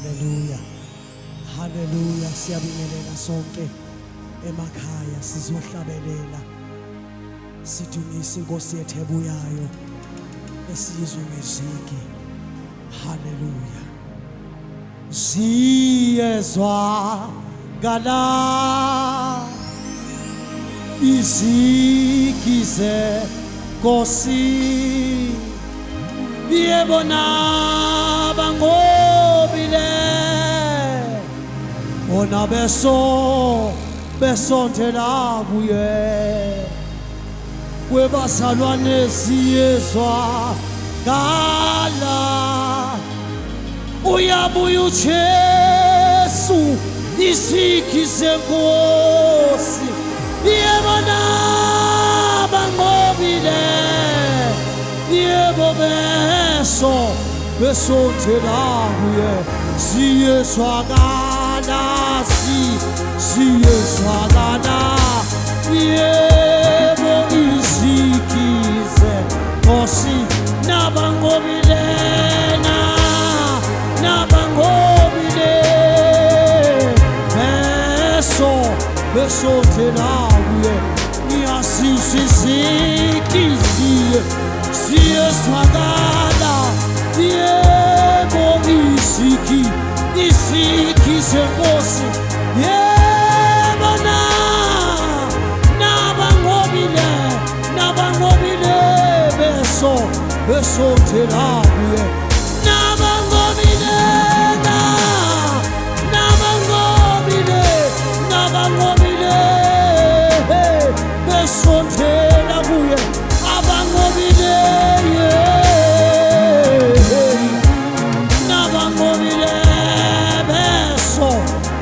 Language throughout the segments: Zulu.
Hallelujah. Hallelujah. Siyabingelela sonke emakhaya sizohlabelela. Sidumisa inkosi yethu ebuyayo esizwe ngezigi. Hallelujah. Ziyezwakala izigi zenkosi. Yebona bangobile ona besontela kuye kwebazalwane siyezwakala uyabuya uJesu izigi zenkosi. Yebona bangobile yebo besontela kuye siyezwakala siyezwakala yebo izigi zenkosi nabangobile besontela kuye ngiyasizizigi siyezwakala yebo izigi zenkosi. Yebo nabangobile besontela kuye nabangobile besontela kuye abangobile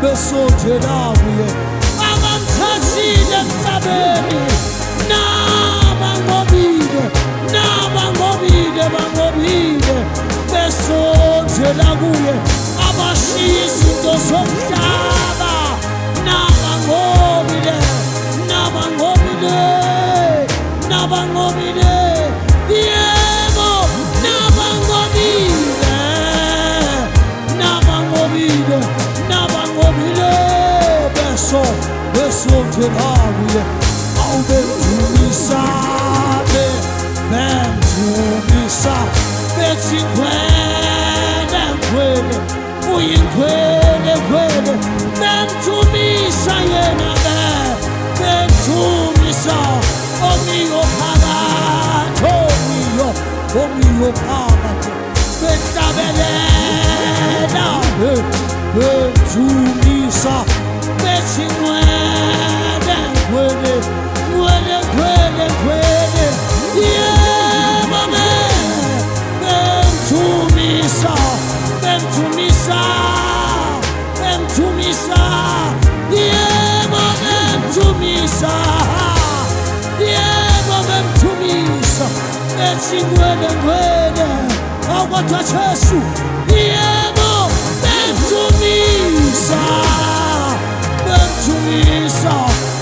besontela kuye abamthathile emhlabeni bangobile besontela kuye abashiya izinto zomhlaba nabangobile yebo nabangobile besontela kuye awubemthumisa bethi kwele uyinkwele bemthumisa yena bemthumisa omiyo phakathi behlabelela bemthumisa bethi kwele yebo bemthumisa yebo bemthumisa bethi kwele akwatha Jesu yebo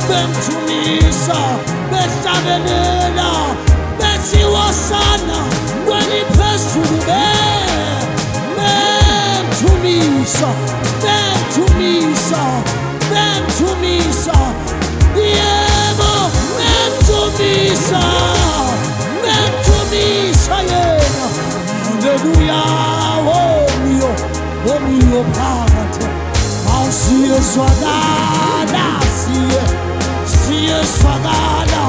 bemthumisa behlabelela bethi wasana kweliphezulu bemthumisa yebo bemthumisa yena. Hallelujah. Omiyo phakathi awusiyezwakala siyezwakala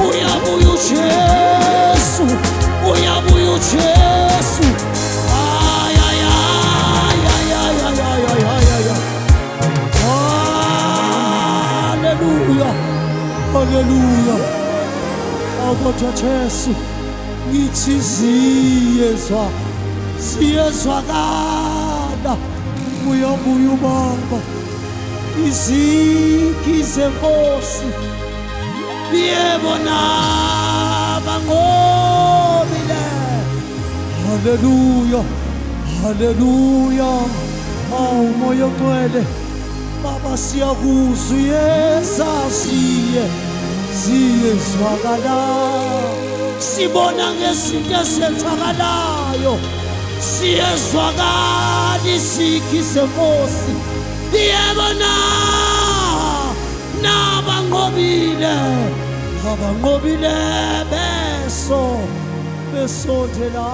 uyabuya uJesu Hallelujah. Akwatha Jesu ngithi siyezwakala uyabuya ubaba izigi zenkosi yebo nabangobile. Hallelujah. Awu moya ngcwele baba siyakuzwa siyezwakala sibona ngezinto ezenzakalayo siyezwakala isikhi senkosi. Yebo na nabanqobile beso besondela